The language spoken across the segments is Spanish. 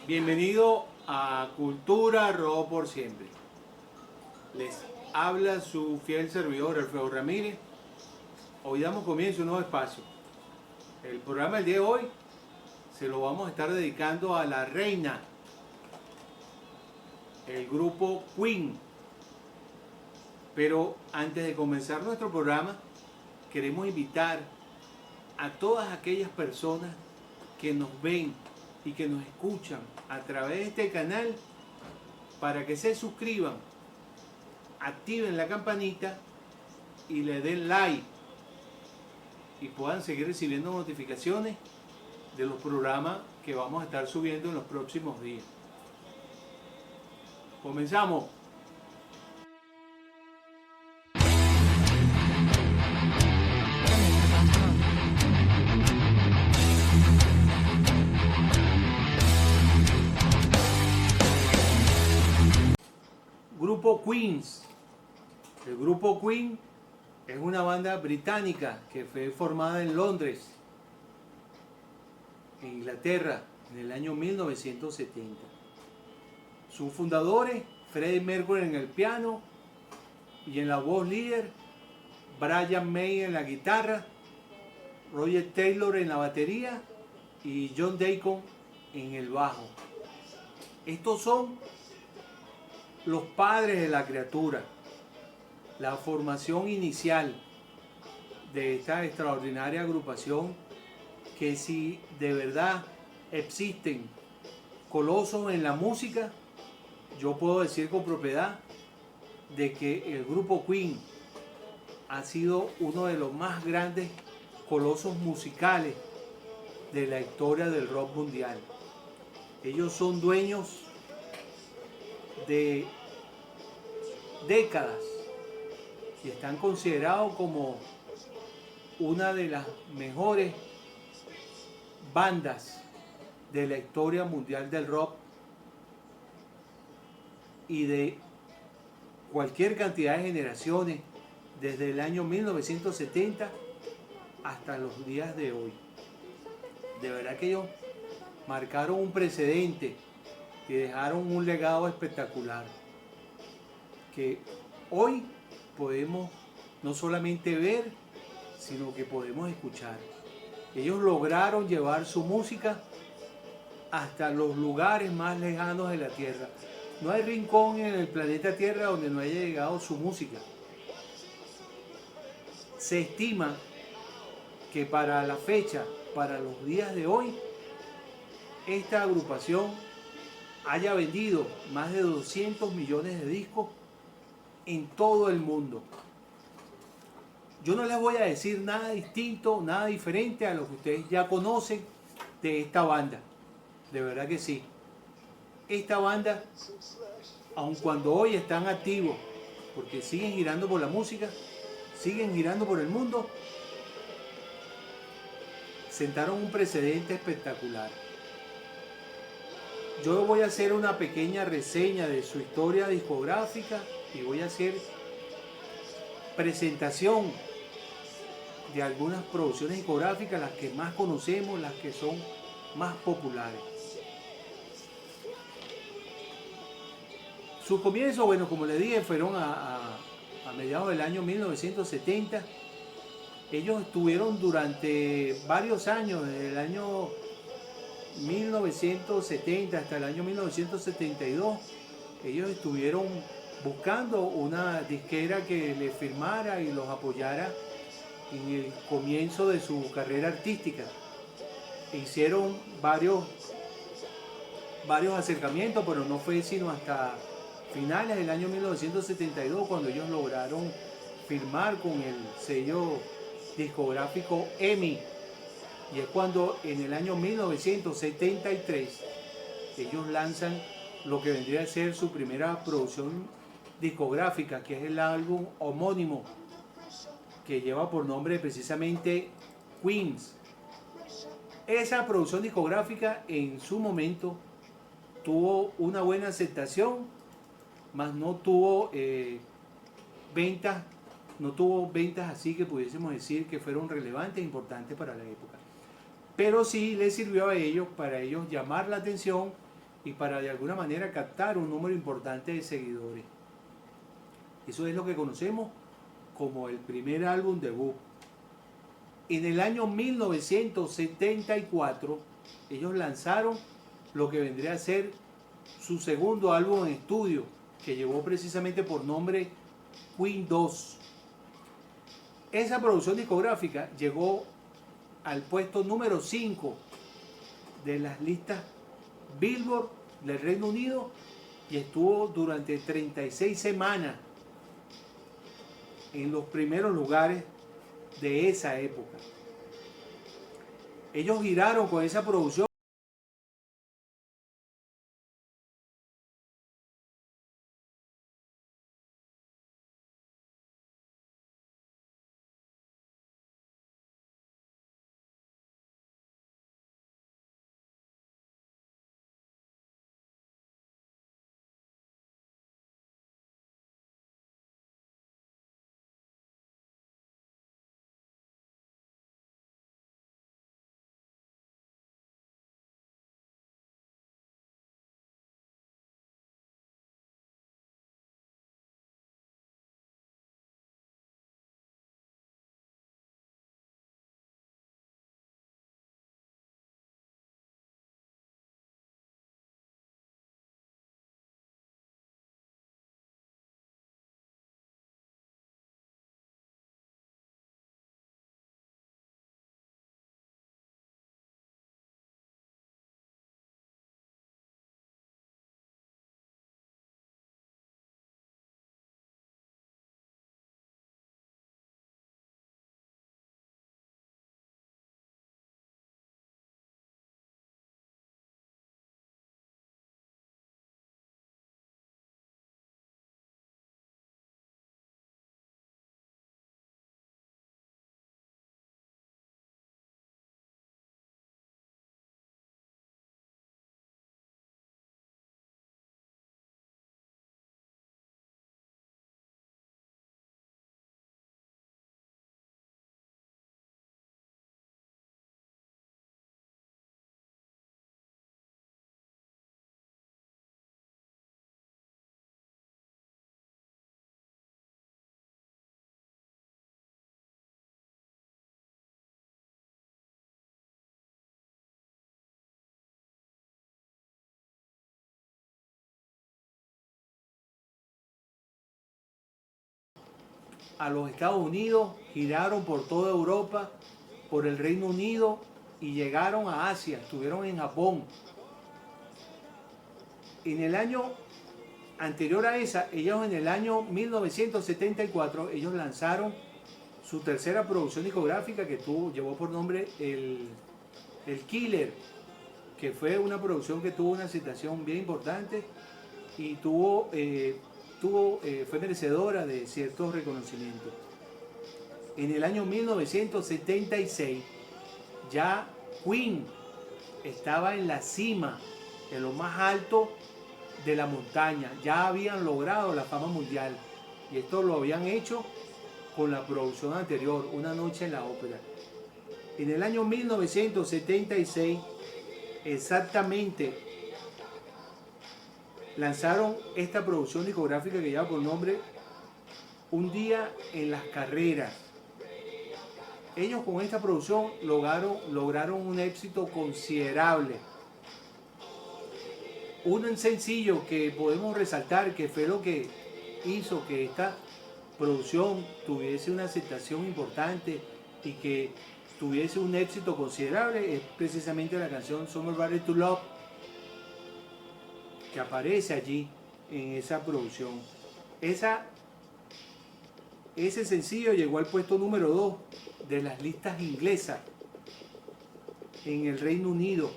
Bienvenido a Cultura Rock por Siempre. Les habla su fiel servidor Alfredo Ramírez. Hoy damos comienzo a un nuevo espacio. El programa del día de hoy se lo vamos a estar dedicando a la reina, el grupo Queen. Pero antes de comenzar nuestro programa, queremos invitar a todas aquellas personas que nos ven y que nos escuchan a través de este canal para que se suscriban, activen la campanita y le den like y puedan seguir recibiendo notificaciones de los programas que vamos a estar subiendo en los próximos días. Comenzamos. Grupo Queens. El grupo Queen es una banda británica que fue formada en Londres, en Inglaterra, en el año 1970. Sus fundadores, Freddie Mercury en el piano y en la voz líder, Brian May en la guitarra, Roger Taylor en la batería y John Deacon en el bajo. Estos son los padres de la criatura, la formación inicial de esta extraordinaria agrupación que si de verdad existen colosos en la música, yo puedo decir con propiedad de que el grupo Queen ha sido uno de los más grandes colosos musicales de la historia del rock mundial. Ellos son dueños de décadas y están considerados como una de las mejores bandas de la historia mundial del rock y de cualquier cantidad de generaciones desde el año 1970 hasta los días de hoy. De verdad que ellos marcaron un precedente y dejaron un legado espectacular que hoy podemos no solamente ver, sino que podemos escuchar. Ellos lograron llevar su música hasta los lugares más lejanos de la Tierra. No hay rincón en el planeta Tierra donde no haya llegado su música. Se estima que para la fecha, para los días de hoy, esta agrupación haya vendido más de 200 millones de discos en todo el mundo. Yo no les voy a decir nada distinto, nada diferente a lo que ustedes ya conocen de esta banda. De verdad que sí. Esta banda, aun cuando hoy están activos, porque siguen girando por la música, siguen girando por el mundo, sentaron un precedente espectacular. Yo voy a hacer una pequeña reseña de su historia discográfica y voy a hacer presentación de algunas producciones discográficas, las que más conocemos, las que son más populares. Sus comienzos, bueno, como les dije, fueron a mediados del año 1970. Ellos estuvieron durante varios años, desde el año 1970 hasta el año 1972, ellos estuvieron buscando una disquera que les firmara y los apoyara en el comienzo de su carrera artística. Hicieron varios acercamientos, pero no fue sino hasta finales del año 1972 cuando ellos lograron firmar con el sello discográfico EMI. Y es cuando en el año 1973 ellos lanzan lo que vendría a ser su primera producción discográfica, que es el álbum homónimo, que lleva por nombre precisamente Queens. Esa producción discográfica en su momento tuvo una buena aceptación, mas no tuvo ventas así que pudiésemos decir que fueron relevantes e importantes para la época. Pero sí les sirvió a ellos, para ellos llamar la atención y para de alguna manera captar un número importante de seguidores. Eso es lo que conocemos como el primer álbum debut. En el año 1974 ellos lanzaron lo que vendría a ser su segundo álbum en estudio, que llevó precisamente por nombre Queen 2. Esa producción discográfica llegó al puesto número 5 de las listas Billboard del Reino Unido y estuvo durante 36 semanas en los primeros lugares de esa época. Ellos giraron con esa producción a los Estados Unidos, giraron por toda Europa, por el Reino Unido y llegaron a Asia, estuvieron en Japón. En el año anterior a esa, ellos en el año 1974, ellos lanzaron su tercera producción discográfica que llevó por nombre el Killer, que fue una producción que tuvo una aceptación bien importante y fue merecedora de ciertos reconocimientos. En el año 1976 ya Queen estaba en la cima, en lo más alto de la montaña, ya habían logrado la fama mundial y esto lo habían hecho con la producción anterior, Una noche en la ópera. En el año 1976 exactamente lanzaron esta producción discográfica que lleva por nombre Un día en las carreras. Ellos con esta producción lograron un éxito considerable. Un sencillo que podemos resaltar que fue lo que hizo que esta producción tuviese una aceptación importante y que tuviese un éxito considerable es precisamente la canción Somebody to Love, que aparece allí en esa producción. Ese sencillo llegó al puesto número 2 de las listas inglesas en el Reino Unido.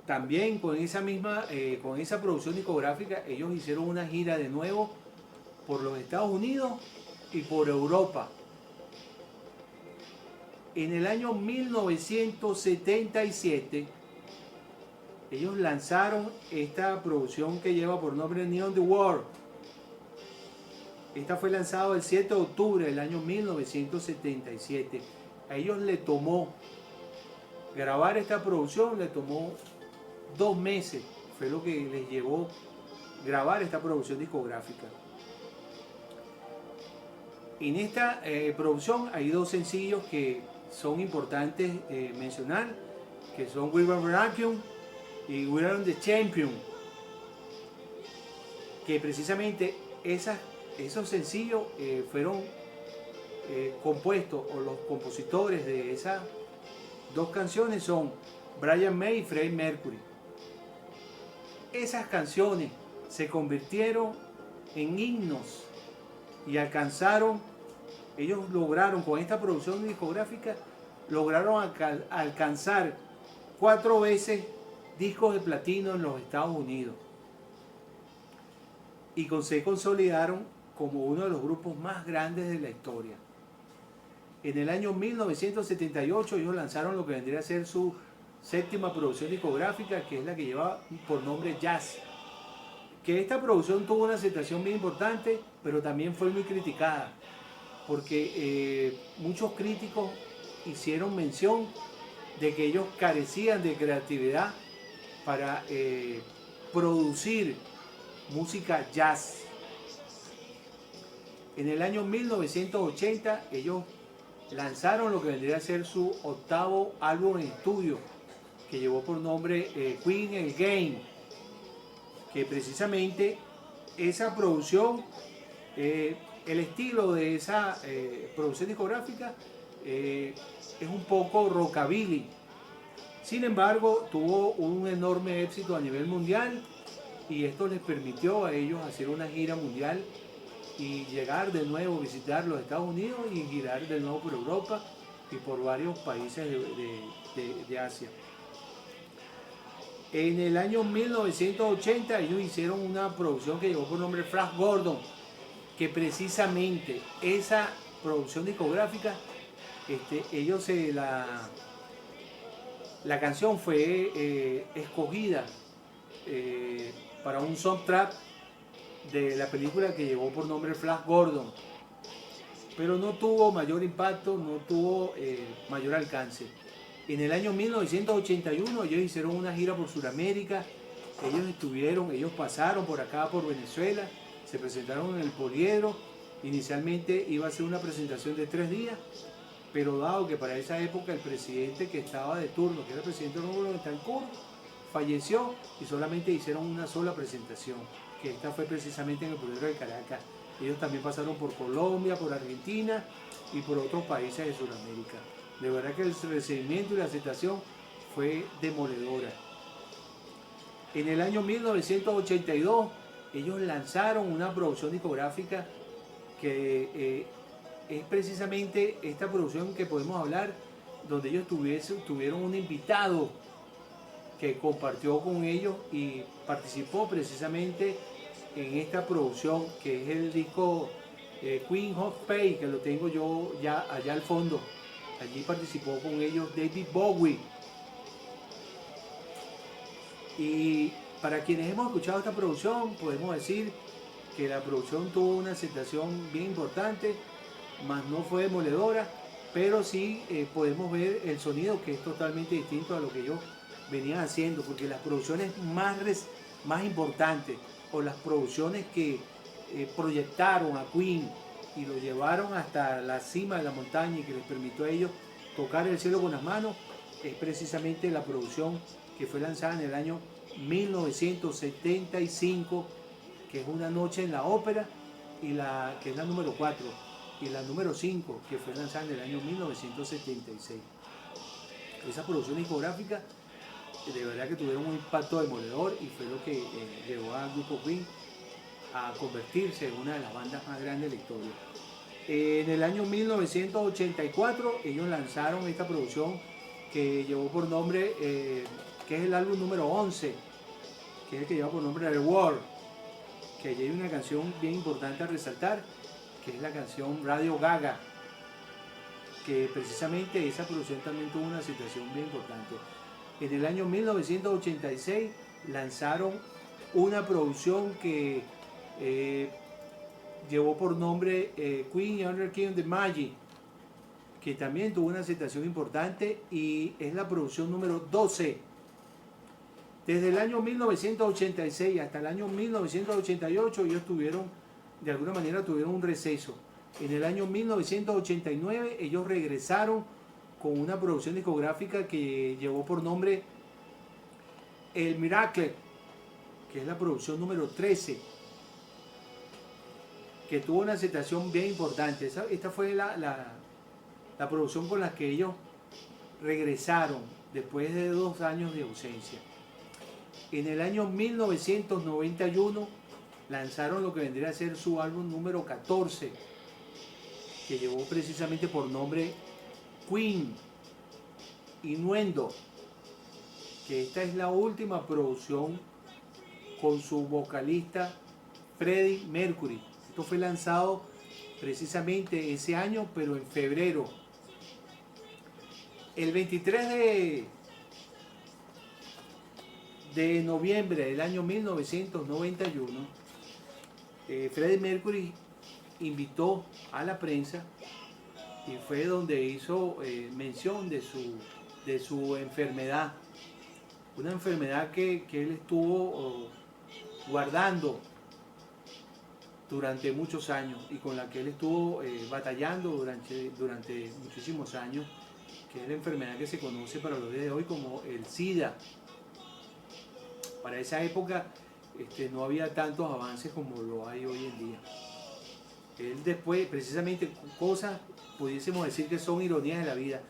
También con esa producción discográfica, ellos hicieron una gira de nuevo por los Estados Unidos y por Europa. En el año 1977, ellos lanzaron esta producción que lleva por nombre Neon the World. Esta fue lanzada el 7 de octubre del año 1977. A ellos le tomó grabar esta producción, le tomó 2 meses fue lo que les llevó grabar esta producción discográfica. En esta producción hay 2 sencillos que son importantes mencionar, que son We Are Vacuum y We Are the Champion, que precisamente esos sencillos fueron compuestos, o los compositores de esas 2 canciones son Brian May y Freddie Mercury. Esas canciones se convirtieron en himnos y ellos lograron con esta producción discográfica, lograron alcanzar 4 veces discos de platino en los Estados Unidos y se consolidaron como uno de los grupos más grandes de la historia. En el año 1978 ellos lanzaron lo que vendría a ser su 7ª producción discográfica, que es la que lleva por nombre Jazz. Que esta producción tuvo una aceptación bien importante, pero también fue muy criticada, porque muchos críticos hicieron mención de que ellos carecían de creatividad para producir música jazz. En el año 1980 ellos lanzaron lo que vendría a ser su 8º álbum en estudio, que llevó por nombre Queen Again, que precisamente esa producción, el estilo de esa producción discográfica es un poco rockabilly. Sin embargo, tuvo un enorme éxito a nivel mundial y esto les permitió a ellos hacer una gira mundial y llegar de nuevo a visitar los Estados Unidos y girar de nuevo por Europa y por varios países de Asia. En el año 1980 ellos hicieron una producción que llevó por nombre Flash Gordon, que precisamente esa producción discográfica, la canción fue escogida para un soundtrack de la película que llevó por nombre Flash Gordon, pero no tuvo mayor impacto, no tuvo mayor alcance. En el año 1981 ellos hicieron una gira por Sudamérica, ellos pasaron por acá, por Venezuela, se presentaron en el Poliedro. Inicialmente iba a ser una presentación de 3 días, pero dado que para esa época el presidente que estaba de turno, que era el presidente Rómulo Betancourt, falleció y solamente hicieron una sola presentación, que esta fue precisamente en el Poliedro de Caracas. Ellos también pasaron por Colombia, por Argentina y por otros países de Sudamérica. De verdad que el recibimiento y la aceptación fue demoledora. En el año 1982 ellos lanzaron una producción discográfica que es precisamente esta producción que podemos hablar, donde ellos tuvieron un invitado que compartió con ellos y participó precisamente en esta producción, que es el disco Queen of Space, que lo tengo yo ya allá al fondo. Allí participó con ellos David Bowie. Y para quienes hemos escuchado esta producción, podemos decir que la producción tuvo una aceptación bien importante, mas no fue demoledora, pero sí podemos ver el sonido, que es totalmente distinto a lo que ellos venían haciendo, porque las producciones más importantes, o las producciones que proyectaron a Queen y lo llevaron hasta la cima de la montaña y que les permitió a ellos tocar el cielo con las manos, es precisamente la producción que fue lanzada en el año 1975, que es Una noche en la ópera, que es la número 4, y la número 5, que fue lanzada en el año 1976. Esa producción discográfica de verdad que tuvieron un impacto demoledor y fue lo que llevó al grupo Queen a convertirse en una de las bandas más grandes de la historia. En el año 1984 ellos lanzaron esta producción que llevó por nombre, que es el álbum número 11, que es el que lleva por nombre The World, que allí hay una canción bien importante a resaltar, que es la canción Radio Gaga, que precisamente esa producción también tuvo una situación bien importante. En el año 1986 lanzaron una producción que llevó por nombre Queen Under King of the Magic, que también tuvo una aceptación importante y es la producción número 12. Desde el año 1986 hasta el año 1988 ellos tuvieron, de alguna manera tuvieron un receso. En el año 1989 ellos regresaron con una producción discográfica que llevó por nombre El Miracle, que es la producción número 13, que tuvo una aceptación bien importante. Esta fue la producción con la que ellos regresaron después de 2 años de ausencia. En el año 1991 lanzaron lo que vendría a ser su álbum número 14, que llevó precisamente por nombre Queen Innuendo, que esta es la última producción con su vocalista Freddie Mercury. Esto fue lanzado precisamente ese año, pero en febrero. El 23 de noviembre del año 1991, Freddie Mercury invitó a la prensa y fue donde hizo mención de su enfermedad. Una enfermedad que él estuvo guardando durante muchos años y con la que él estuvo batallando durante muchísimos años, que es la enfermedad que se conoce para los días de hoy como el SIDA. Para esa época no había tantos avances como lo hay hoy en día. Él después, precisamente cosas, pudiésemos decir que son ironías de la vida,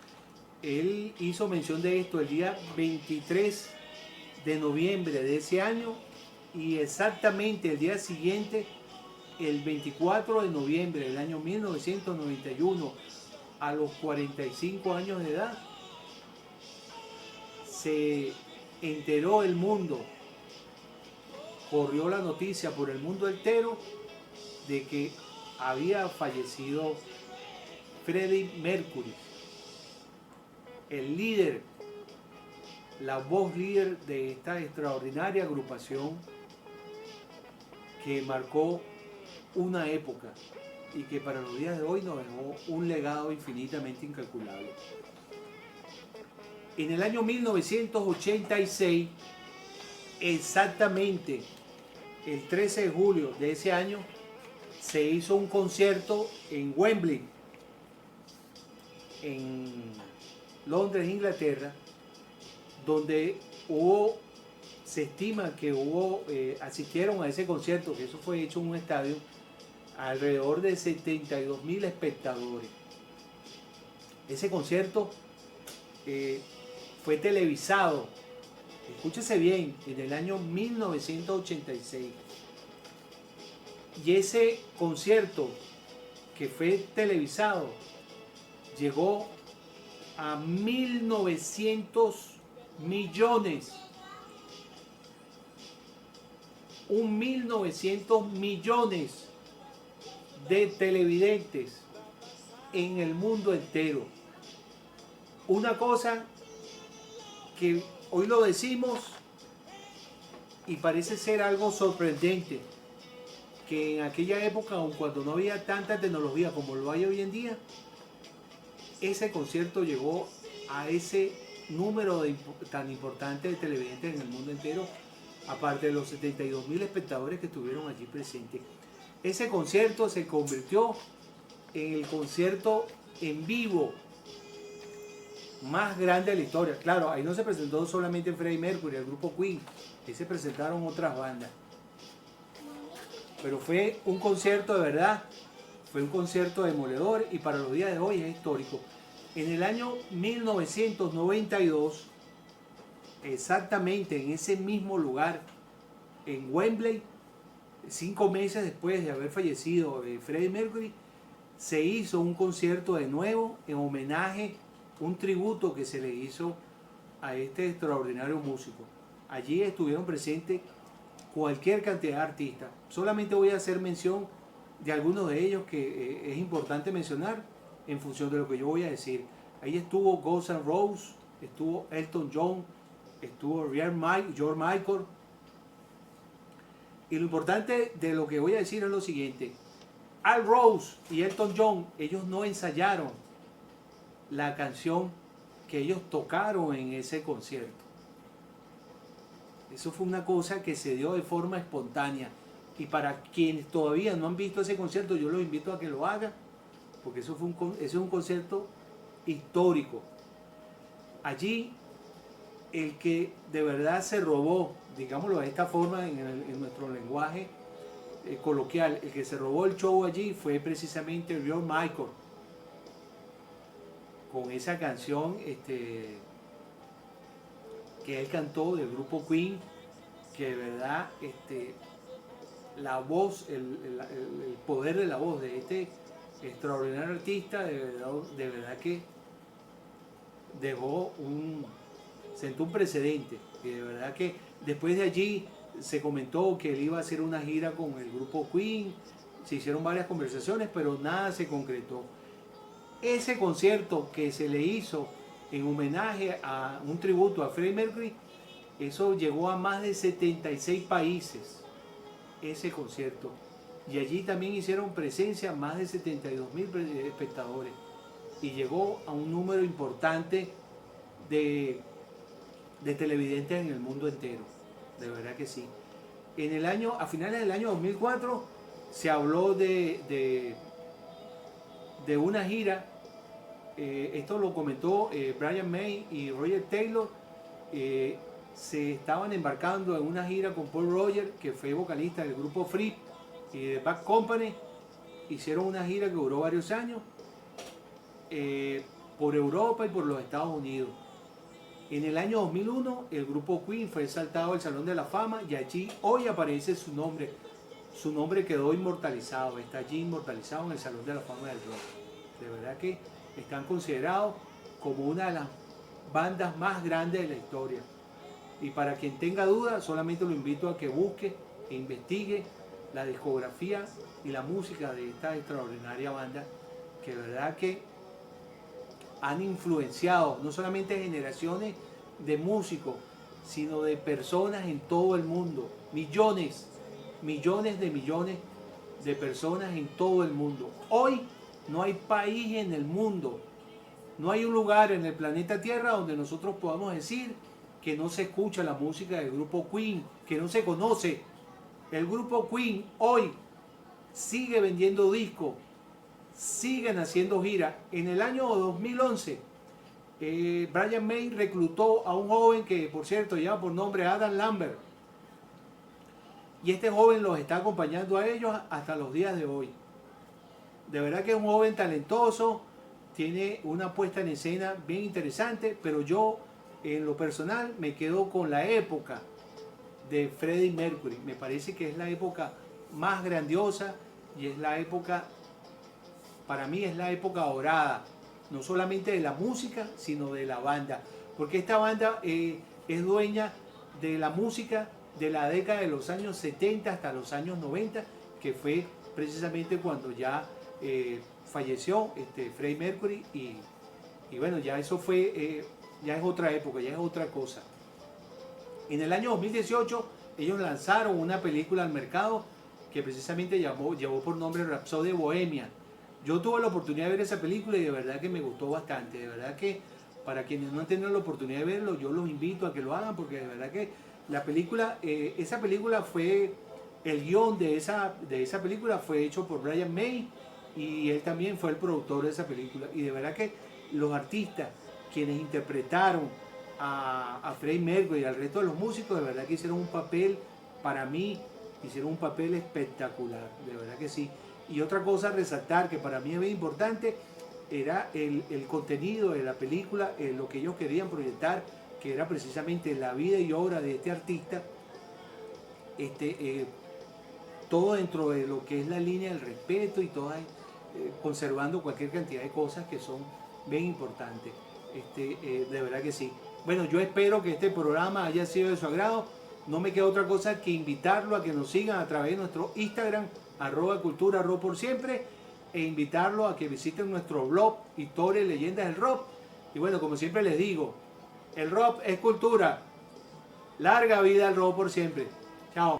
él hizo mención de esto el día 23 de noviembre de ese año y exactamente el día siguiente, el 24 de noviembre del año 1991, a los 45 años de edad, se enteró el mundo, corrió la noticia por el mundo entero de que había fallecido Freddie Mercury, el líder, la voz líder de esta extraordinaria agrupación que marcó una época y que para los días de hoy nos dejó un legado infinitamente incalculable. En el año 1986, exactamente el 13 de julio de ese año, se hizo un concierto en Wembley, en Londres, Inglaterra, donde se estima que asistieron a ese concierto, que eso fue hecho en un estadio, alrededor de 72.000 espectadores. Ese concierto fue televisado, escúchese bien, en el año 1986. Y ese concierto que fue televisado llegó a 1.900 millones. 1.900 millones de televidentes en el mundo entero. Una cosa que hoy lo decimos y parece ser algo sorprendente, que en aquella época, aun cuando no había tanta tecnología como lo hay hoy en día, ese concierto llegó a ese número tan importante de televidentes en el mundo entero, aparte de los 72.000 espectadores que estuvieron allí presentes. Ese concierto se convirtió en el concierto en vivo más grande de la historia. Claro, ahí no se presentó solamente Freddie Mercury, el grupo Queen, ahí se presentaron otras bandas. Pero fue un concierto de verdad, fue un concierto demoledor y para los días de hoy es histórico. En el año 1992, exactamente en ese mismo lugar, en Wembley, 5 meses después de haber fallecido Freddie Mercury, se hizo un concierto de nuevo en homenaje, un tributo que se le hizo a este extraordinario músico. Allí estuvieron presentes cualquier cantidad de artistas. Solamente voy a hacer mención de algunos de ellos que es importante mencionar en función de lo que yo voy a decir. Ahí estuvo Guns N' Roses, estuvo Elton John, estuvo George Michael. Y lo importante de lo que voy a decir es lo siguiente. Al Rose y Elton John, ellos no ensayaron la canción que ellos tocaron en ese concierto. Eso fue una cosa que se dio de forma espontánea. Y para quienes todavía no han visto ese concierto, yo los invito a que lo hagan, porque eso es un concierto histórico. Allí, el que de verdad se robó, digámoslo de esta forma en nuestro lenguaje coloquial, el que se robó el show allí fue precisamente George Michael, con esa canción que él cantó del grupo Queen, que de verdad la voz, el poder de la voz de este extraordinario artista, de verdad que sentó un precedente. Y de verdad que después de allí se comentó que él iba a hacer una gira con el grupo Queen, se hicieron varias conversaciones, pero nada se concretó. Ese concierto que se le hizo en homenaje a un tributo a Freddie Mercury, eso llegó a más de 76 países, ese concierto. Y allí también hicieron presencia más de 72.000 espectadores. Y llegó a un número importante de televidentes en el mundo entero. De verdad que sí. A finales del año 2004 se habló de una gira. Esto lo comentó Brian May y Roger Taylor. Se estaban embarcando en una gira con Paul Roger, que fue vocalista del grupo Free y de Bad Company. Hicieron una gira que duró varios años por Europa y por los Estados Unidos. En el año 2001 el grupo Queen fue exaltado al Salón de la Fama y allí hoy aparece su nombre. Su nombre quedó inmortalizado, está allí inmortalizado en el Salón de la Fama del Rock. De verdad que están considerados como una de las bandas más grandes de la historia. Y para quien tenga duda, solamente lo invito a que busque e investigue la discografía y la música de esta extraordinaria banda, que de verdad que han influenciado no solamente generaciones de músicos, sino de personas en todo el mundo. Millones de personas en todo el mundo. Hoy no hay país en el mundo, no hay un lugar en el planeta Tierra donde nosotros podamos decir que no se escucha la música del grupo Queen, que no se conoce. El grupo Queen hoy sigue vendiendo discos, siguen haciendo giras. En el año 2011, Brian May reclutó a un joven que, por cierto, lleva por nombre Adam Lambert. Y este joven los está acompañando a ellos hasta los días de hoy. De verdad que es un joven talentoso, tiene una puesta en escena bien interesante, pero yo, en lo personal, me quedo con la época de Freddie Mercury. Me parece que es la época más grandiosa y es la época, para mí es la época dorada, no solamente de la música, sino de la banda, porque esta banda es dueña de la música de la década de los años 70 hasta los años 90, que fue precisamente cuando ya falleció Freddie Mercury y bueno, ya eso fue, ya es otra época, ya es otra cosa. En el año 2018 ellos lanzaron una película al mercado que precisamente llevó por nombre Rhapsody Bohemia. Yo tuve la oportunidad de ver esa película y de verdad que me gustó bastante. De verdad que para quienes no han tenido la oportunidad de verlo, yo los invito a que lo hagan, porque de verdad que la película, esa película fue, el guión de esa película fue hecho por Brian May y él también fue el productor de esa película. Y de verdad que los artistas quienes interpretaron a Freddie Mercury y al resto de los músicos, de verdad que hicieron un papel, para mí, hicieron un papel espectacular, de verdad que sí. Y otra cosa a resaltar que para mí es bien importante era el contenido de la película, lo que ellos querían proyectar, que era precisamente la vida y obra de este artista, todo dentro de lo que es la línea del respeto y todo conservando cualquier cantidad de cosas que son bien importantes. De verdad que sí. Bueno, yo espero que este programa haya sido de su agrado. No me queda otra cosa que invitarlo a que nos sigan a través de nuestro Instagram, @cultura rock por siempre, e invitarlo a que visiten nuestro blog, Historias y Leyendas del Rock. Y bueno, como siempre les digo, el rock es cultura. Larga vida al rock por siempre. Chao.